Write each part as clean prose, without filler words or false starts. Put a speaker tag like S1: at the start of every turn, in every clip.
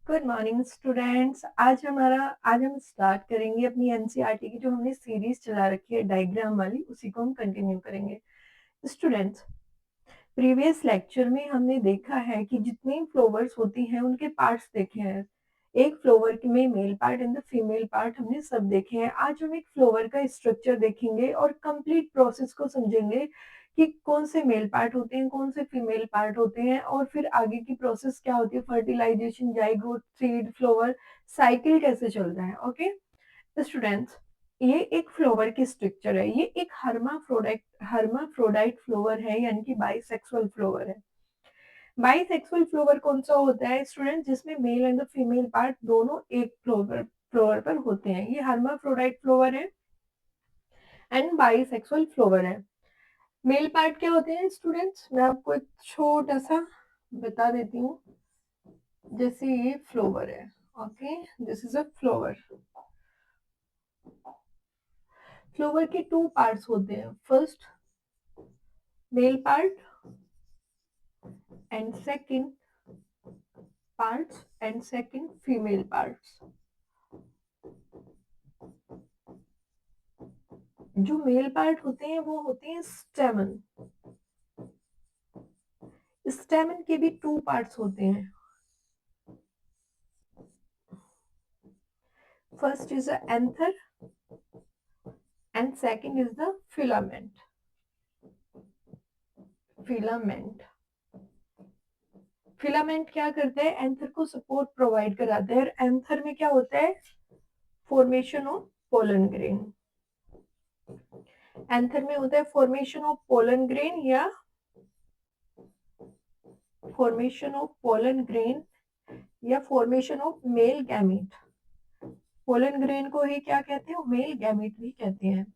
S1: Good morning students. आज हम start करेंगे अपनी एनसीईआरटी की जो हमने सीरीज चला रखी है डायग्राम वाली, उसी को हम कंटिन्यू करेंगे। स्टूडेंट्स, प्रीवियस लेक्चर में हमने देखा है कि जितने फ्लावर्स होती हैं उनके पार्ट्स देखे हैं। एक फ्लावर में male part and the female part हमने सब देखे हैं। आज हम एक फ्लावर का स्ट्रक्चर देखेंगे और कंप्लीट प्रोसेस को समझेंगे कि कौन से मेल पार्ट होते हैं, कौन से फीमेल पार्ट होते हैं और फिर आगे की प्रोसेस क्या होती है, fertilization, zygote, seed, flower cycle कैसे चलता है। ओके स्टूडेंट्स, ये एक फ्लावर की स्ट्रक्चर है। ये एक हर्माफ्रोडाइट फ्लावर है, यानी कि बाइसेक्सुअल फ्लावर है। बाइसेक्सुअल फ्लावर कौन सा होता है स्टूडेंट, जिसमें मेल एंड फीमेल पार्ट दोनों एक फ्लावर फ्लावर पर होते हैं। ये हर्माफ्रोडाइट फ्लावर है एंड बाइसेक्सुअल फ्लावर है। मेल पार्ट क्या होते हैं स्टूडेंट्स, मैं आपको एक छोटा सा बता देती हूँ। जैसे ये फ्लावर है, okay, this is a flower. Flower के टू पार्ट्स होते हैं, first male part and second female parts. जो मेल पार्ट होते हैं वो होते हैं स्टेमन। स्टेमन के भी टू पार्ट्स होते हैं, first is the anther and second is the filament. Filament क्या करता है, एंथर को सपोर्ट प्रोवाइड कराता है। और एंथर में क्या होता है, formation of pollen grain. Anther में होता है फॉर्मेशन ऑफ पोलन ग्रेन या formation of male gamete. Pollen grain को ही क्या कहते हैं, मेल गैमीट भी कहते हैं।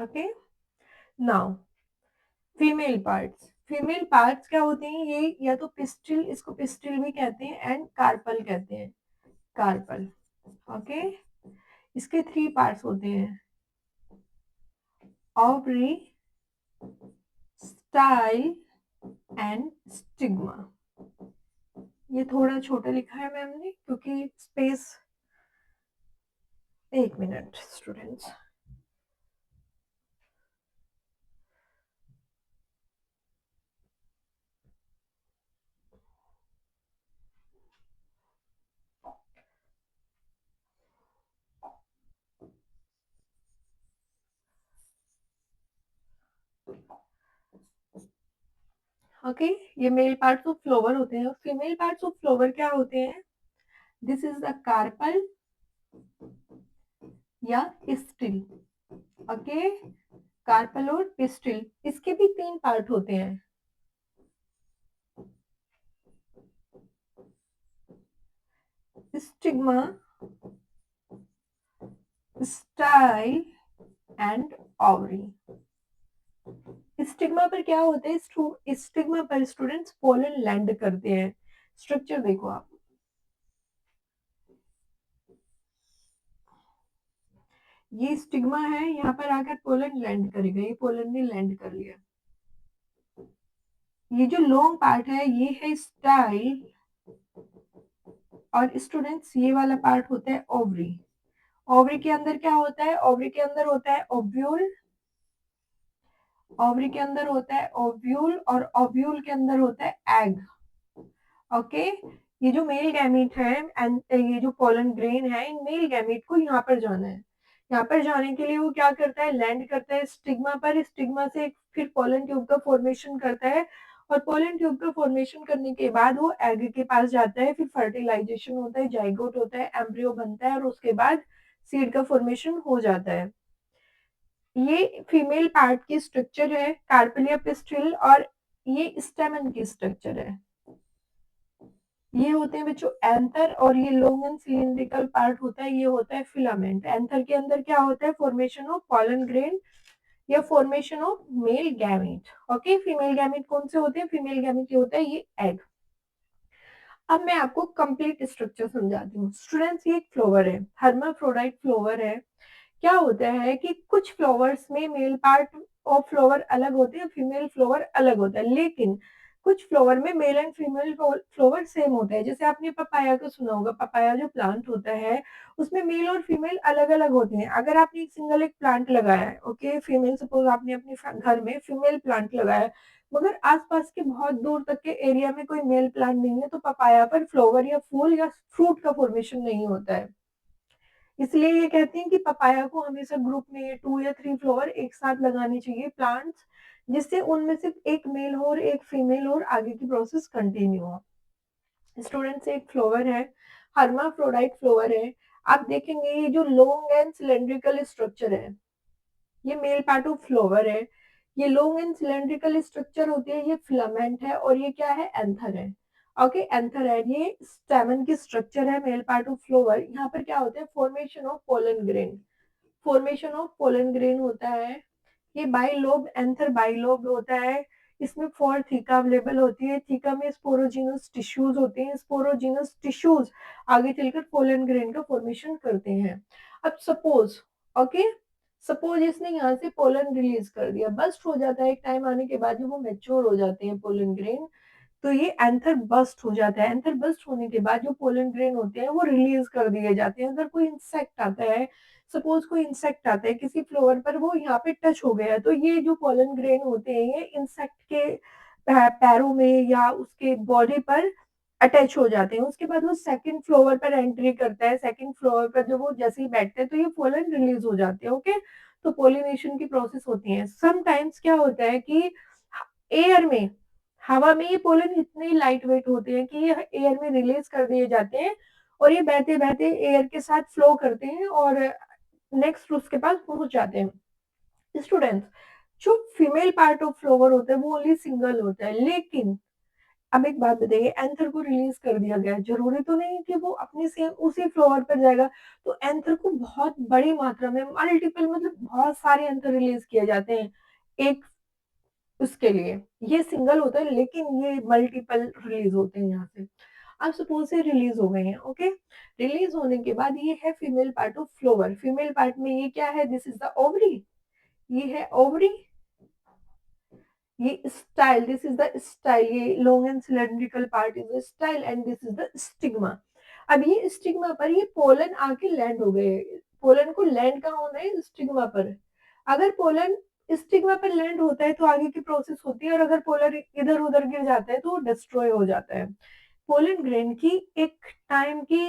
S1: ओके, नाउ फीमेल पार्ट्स क्या होते हैं, ये या तो पिस्टिल, इसको पिस्टिल भी कहते हैं, एंड कार्पल कहते हैं, कार्पल। ओके, इसके थ्री पार्ट्स होते हैं, ओवरी, स्टाइल एंड स्टिग्मा। ये थोड़ा छोटा लिखा है मैम ने क्योंकि स्पेस, एक मिनट स्टूडेंट्स। ओके, ये मेल पार्ट्स ऑफ फ्लावर होते हैं। फीमेल पार्ट्स ऑफ फ्लावर क्या होते हैं, दिस इज द कार्पल या पिस्टिल। ओके, कार्पल और पिस्टिल, इसके भी तीन पार्ट होते हैं, stigma, style and ovary. Stigma पर क्या होता है, स्टिग्मा पर स्टूडेंट्स पोलन लैंड करते हैं। स्ट्रक्चर देखो आप, ये स्टिग्मा है, यहाँ पर आकर पोलन लैंड करेगा, ये पोलन ने लैंड कर लिया। ये जो लॉन्ग पार्ट है ये है स्टाइल, और स्टूडेंट्स ये वाला पार्ट होता है ओवरी। ओवरी के अंदर क्या होता है, ओवरी के अंदर होता है ओव्यूल, ओवरी के अंदर होता है ओव्यूल, और ओव्यूल के अंदर होता है एग। ओके, ये जो मेल गैमीट है एंड ये जो पोलन ग्रेन है, इन मेल गैमीट को यहाँ पर जाना है। यहाँ पर जाने के लिए वो क्या करता है, लैंड करता है स्टिग्मा पर। स्टिग्मा से फिर पोलन ट्यूब का फॉर्मेशन करता है, और पोलन ट्यूब का फॉर्मेशन करने के बाद वो एग के पास जाता है, फिर फर्टिलाइजेशन होता है, जाइगोट होता है, एम्ब्रियो बनता है, और उसके बाद सीड का फॉर्मेशन हो जाता है। ये फीमेल पार्ट की स्ट्रक्चर है, कार्पेल या पिस्टिल, और ये स्टेमन की स्ट्रक्चर है। ये होते हैं बच्चों एंथर, और ये लॉन्ग एंड सिलिंड्रिकल पार्ट होता है, ये होता है फिलामेंट। एंथर के अंदर क्या होता है, फॉर्मेशन ऑफ पॉलन ग्रेन या formation of male gamete. Okay, female gamete कौन से होते हैं, फीमेल गैमीट ये होता है ये एग। अब मैं आपको कंप्लीट स्ट्रक्चर समझाती हूँ स्टूडेंट्स। ये एक फ्लावर है, हर्माफ्रोडाइट फ्लावर है। क्या होता है कि कुछ फ्लावर्स में मेल पार्ट ऑफ फ्लावर अलग होते हैं, फीमेल फ्लावर अलग होता है, लेकिन कुछ फ्लावर में male and female flower same होते हैं। जैसे आपने पपाया का सुना होगा, पपाया जो प्लांट होता है, उसमें मेल और फीमेल अलग-अलग होते हैं। अगर आपने सिंगल एक प्लांट लगाया है, ओके, फीमेल सपोज़ आपने अपने घर में फीमेल प्लांट लगाया है, मगर आस-पास के बहुत दूर तक के एरिया में कोई मेल प्लांट नहीं है, तो पपाया पर फ्लावर या फूल या फ्रूट का फॉर्मेशन नहीं होता है। इसलिए ये कहते हैं कि पपाया को हमेशा ग्रुप में 2 या 3 फ्लावर एक साथ लगाने चाहिए प्लांट्स, जिससे उनमें से एक मेल हो और एक फीमेल हो और आगे की प्रोसेस कंटिन्यू हो। स्टूडेंट्स, एक फ्लावर है, हर्माफ्रोडाइट फ्लावर है। आप देखेंगे ये जो लॉन्ग एंड सिलिंड्रिकल स्ट्रक्चर है, ये मेल पार्ट ऑफ फ्लावर है। ये लॉन्ग एंड सिलिंड्रिकल स्ट्रक्चर होती है, ये फिलामेंट है और ये क्या है, एंथर है। ओके, एंथर है, ये स्टेमन की स्ट्रक्चर है, मेल पार्ट ऑफ फ्लावर। यहाँ पर क्या होता है, formation of pollen grain, formation of pollen grain होता है। ये बाइलोब, एंथर बाइलोब होता है। इसमें 4 थीका अवेलेबल होती है। थीका में स्पोरोजिनस टिश्यूज होते हैं। स्पोरोजिनस टिश्यूज आगे चलकर पोलन ग्रेन का फॉर्मेशन करते हैं। अब सपोज, ओके, सपोज इसने यहाँ से पोलन रिलीज कर दिया, बस्ट हो जाता है एक टाइम आने के बाद, जब वो मैच्योर हो जाते हैं पोलन ग्रेन, तो ये एंथर बस्ट हो जाता है। एंथर बस्ट होने के बाद जो पोलन ग्रेन होते हैं वो रिलीज कर दिए जाते हैं। अगर कोई इंसेक्ट आता है, सपोज कोई इंसेक्ट आता है किसी फ्लावर पर, वो यहाँ पे टच हो गया, तो ये जो पोलन ग्रेन होते हैं ये इंसेक्ट के पैरों में या उसके बॉडी पर अटैच हो जाते हैं। उसके बाद वो सेकंड फ्लावर पर एंट्री करता है। सेकंड फ्लावर पर जब वो जैसे ही बैठते हैं तो ये पोलन रिलीज हो जाते हैं। ओके, तो पोलिनेशन की प्रोसेस होती है। समटाइम्स क्या होता है कि एयर में, हवा में ये पोलन इतने लाइट वेट होते हैं कि ये एयर में रिलीज कर दिए जाते हैं और ये बहते बहते एयर के साथ फ्लो करते हैं और नेक्स्ट उसके पास पहुंच जाते हैं। स्टूडेंट्स, जो फीमेल पार्ट ऑफ फ्लावर होता है वो ओनली सिंगल होता है, लेकिन अब एक बात बताइए, एंथर को रिलीज कर दिया गया, जरूरी तो नहीं कि वो अपने सेम उसी फ्लावर पर जाएगा। तो एंथर को बहुत बड़ी मात्रा में, मल्टीपल, मतलब बहुत सारे एंथर रिलीज किए जाते हैं एक उसके लिए। ये सिंगल होता है लेकिन ये मल्टीपल रिलीज होते हैं यहाँ से। अब सपोज से रिलीज हो गए हैं, ओके, रिलीज होने के बाद ये है female part of flower. Female part में ये क्या है, दिस इज द ओवरी, ये है ओवरी, ये style, this is the style, ये long and cylindrical part is the style and this is the stigma. अब ये स्टिग्मा पर ये पोलन आके लैंड हो गए। पोलन को लैंड कहाँ होना है, स्टिग्मा पर। अगर पोलन स्टिग्मा पर लैंड होता है तो आगे की प्रोसेस होती है, और अगर पोलन इधर उधर गिर जाता है तो वो डिस्ट्रॉय हो जाता है। पोलन ग्रेन की एक टाइम की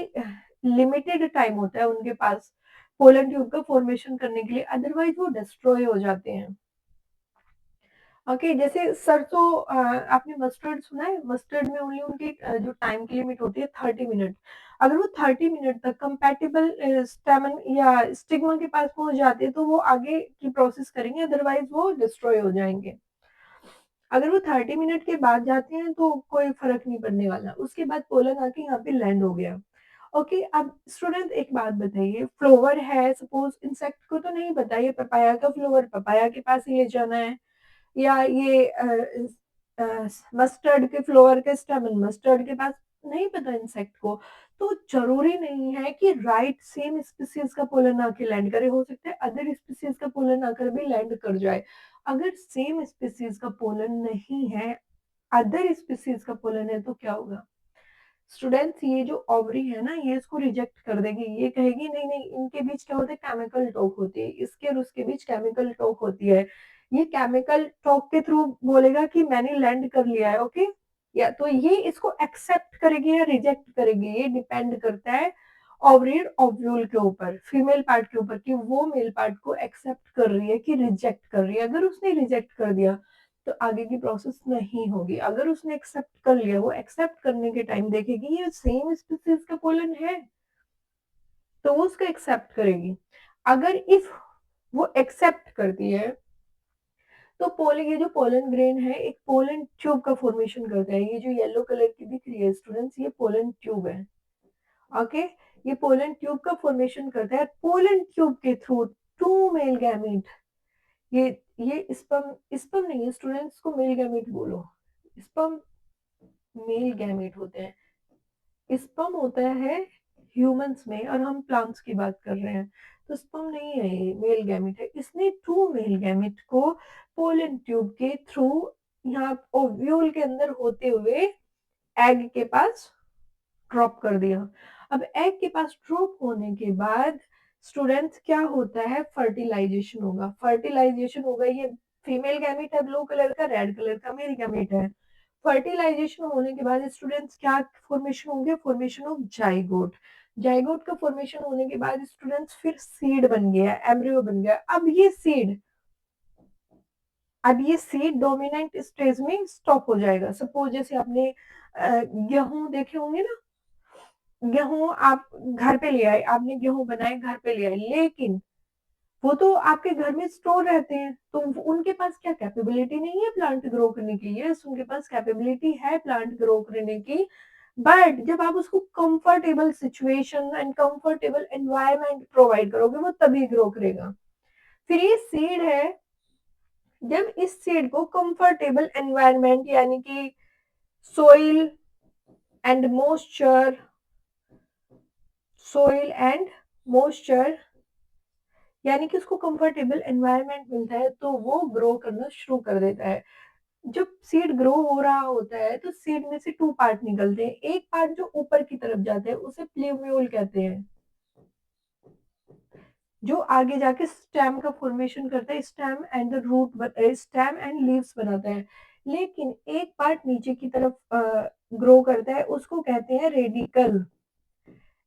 S1: लिमिटेड टाइम होता है उनके पास पोलन ट्यूब का फॉर्मेशन करने के लिए, अदरवाइज वो डिस्ट्रॉय हो जाते हैं। ओके, जैसे सरसों, आपने मस्टर्ड सुना है, मस्टर्ड में ओनली उनकी जो टाइम की लिमिट होती है 30 मिनट। अगर वो 30 मिनट तक कंपैटिबल स्टेमन या स्टिग्मा के पास पहुंच जाते हैं तो वो आगे की प्रोसेस करेंगे, अदरवाइज वो डिस्ट्रॉय हो जाएंगे। अगर वो 30 मिनट के बाद जाते हैं तो कोई फर्क नहीं पड़ने वाला, उसके बाद पोलन आके यहाँ पे लैंड हो गया। ओके, अब स्टूडेंट एक बात बताइए, फ्लावर है, सपोज इंसेक्ट को तो नहीं पता ये पपाया का फ्लावर पपाया के पास ही ले जाना है, या ये मस्टर्ड के फ्लावर के स्टेमन मस्टर्ड के पास नहीं पता इंसेक्ट को। तो जरूरी नहीं है कि राइट सेम स्पीसीज का पोलन आके लैंड करे, हो सकता है अदर स्पीसीज का पोलन आकर भी लैंड कर जाए। अगर सेम स्पीसीज का पोलन नहीं है, अदर स्पीसीज का पोलन है, तो क्या होगा स्टूडेंट्स, ये जो ओवरी है ना, ये इसको रिजेक्ट कर देगी। ये कहेगी नहीं नहीं, इनके बीच क्या होता है, केमिकल टॉक होती है, इसके और उसके बीच केमिकल टॉक होती है। ये केमिकल टॉक के थ्रू बोलेगा कि मैंने लैंड कर लिया है, ओके, या तो ये इसको एक्सेप्ट करेगी या रिजेक्ट करेगी, ये डिपेंड करता है ओवरी ओव्यूल के ऊपर, फीमेल पार्ट के ऊपर, कि वो मेल पार्ट को एक्सेप्ट कर रही है कि रिजेक्ट कर रही है। अगर उसने रिजेक्ट कर दिया तो आगे की प्रोसेस नहीं होगी। अगर उसने एक्सेप्ट कर लिया, वो एक्सेप्ट करने के टाइम देखेगी ये सेम स्पीसीज का पोलन है, तो वो उसको एक्सेप्ट करेगी। अगर इफ वो एक्सेप्ट करती है तो ये जो पोलन ग्रेन है एक पोलन ट्यूब का फॉर्मेशन करता है। ये जो येलो कलर की दिख रही है स्टूडेंट्स, ये पोलन ट्यूब है। ओके, ये पोलन ट्यूब का फॉर्मेशन करता है। पोलन ट्यूब के थ्रू टू मेल गैमीट, ये स्पर्म नहीं है स्टूडेंट्स, को मेल गैमीट बोलो। स्पर्म मेल गैमेट होते हैं, स्पर्म होता है ह्यूमंस में और हम प्लांट्स की बात कर रहे हैं, तो स्पर्म नहीं है, ये मेल गैमेट है। इसने टू मेल गैमेट को पोलन ट्यूब के थ्रू यहाँ ओव्यूल के अंदर होते हुए एग के पास ड्रॉप कर दिया। अब एग के पास ड्रॉप होने के बाद स्टूडेंट्स क्या होता है, फर्टिलाइजेशन होगा। फर्टिलाइजेशन होगा, ये फीमेल गैमेट है ब्लू कलर का, रेड कलर का मेल गैमेट है। फर्टिलाइजेशन होने के बाद स्टूडेंट्स क्या फॉर्मेशन होंगे, फॉर्मेशन ऑफ जाइगोट। जाइगोट का फॉर्मेशन होने के बाद स्टूडेंट्स फिर सीड बन गया, एम्ब्रियो बन गया। अब ये सीड डोमिनेंट स्टेज में स्टॉप हो जाएगा। सपोज जैसे आपने गेहूं देखे होंगे ना, गेहूं आप घर पे ले आए, आपने गेहूं बनाए घर पे ले आए, लेकिन वो तो आपके घर में स्टोर रहते हैं, तो उनके पास क्या कैपेबिलिटी नहीं है प्लांट ग्रो करने की? यस, उनके पास कैपेबिलिटी है प्लांट ग्रो करने की, बट जब आप उसको comfortable situation and comfortable environment provide करोगे, वो तभी ग्रो करेगा। फिर ये सीड है, जब इस सीड को कंफर्टेबल एनवायरनमेंट यानी कि soil and moisture, soil and moisture यानी कि उसको कंफर्टेबल एनवायरनमेंट मिलता है, तो वो ग्रो करना शुरू कर देता है। जब सीड ग्रो हो रहा होता है तो सीड में से टू पार्ट निकलते हैं। एक पार्ट जो ऊपर की तरफ जाता है उसे प्लूम्यूल कहते हैं, जो आगे जाके स्टेम का फॉर्मेशन करता है, stem and the root, stem and leaves बनाता है। लेकिन एक पार्ट नीचे की तरफ ग्रो करता है, उसको कहते हैं रेडिकल।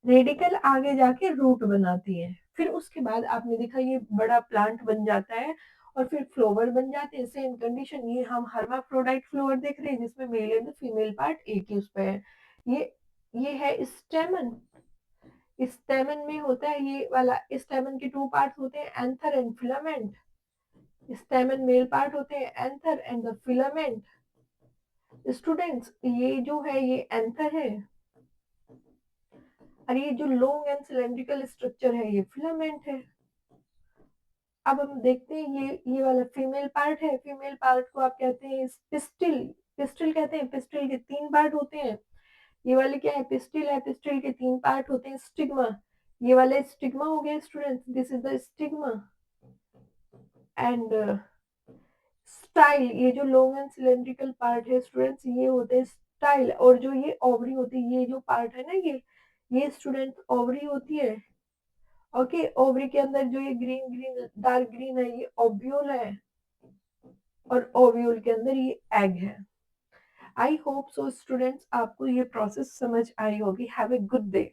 S1: रेडिकल आगे जाके रूट बनाती है। फिर उसके बाद आपने देखा ये बड़ा प्लांट बन जाता है और फिर फ्लावर बन जाते हैं। सेम कंडीशन, ये हम हर्माफ्रोडाइट फ्लावर देख रहे हैं जिसमें मेल एंड फीमेल पार्ट एक ही उस पे है। ये है स्टेमन। स्टेमन में होता है ये वाला, स्टेमन के टू पार्ट होते हैं, anther and filament. स्टेमन male part होते हैं, anther and the filament. Students, ये जो है ये एंथर है, और ये जो लॉन्ग एंड सिलेंड्रिकल स्ट्रक्चर है ये फिलामेंट है। अब हम देखते हैं ये वाला फीमेल पार्ट है। फीमेल पार्ट को आप कहते हैं पिस्टिल। पिस्टिल कहते हैं, पिस्टिल के तीन पार्ट होते हैं। ये वाले क्या है, पिस्टिल है, पिस्टिल के तीन पार्ट होते हैं, स्टिग्मा। ये वाला स्टिग्मा हो गया students, this is the stigma. And style, ये जो लॉन्ग एंड सिलेंड्रिकल पार्ट है स्टूडेंट्स, ये होते हैं स्टाइल। और जो ये ओवरी होती है, ये जो पार्ट है ना, ये स्टूडेंट्स ओवरी होती है। ओके, ओवरी के अंदर जो ये ग्रीन ग्रीन डार्क ग्रीन है ये ओव्यूल है, और ओव्यूल के अंदर ये एग है। आई होप सो स्टूडेंट्स आपको ये प्रोसेस समझ आई होगी। Have a good day.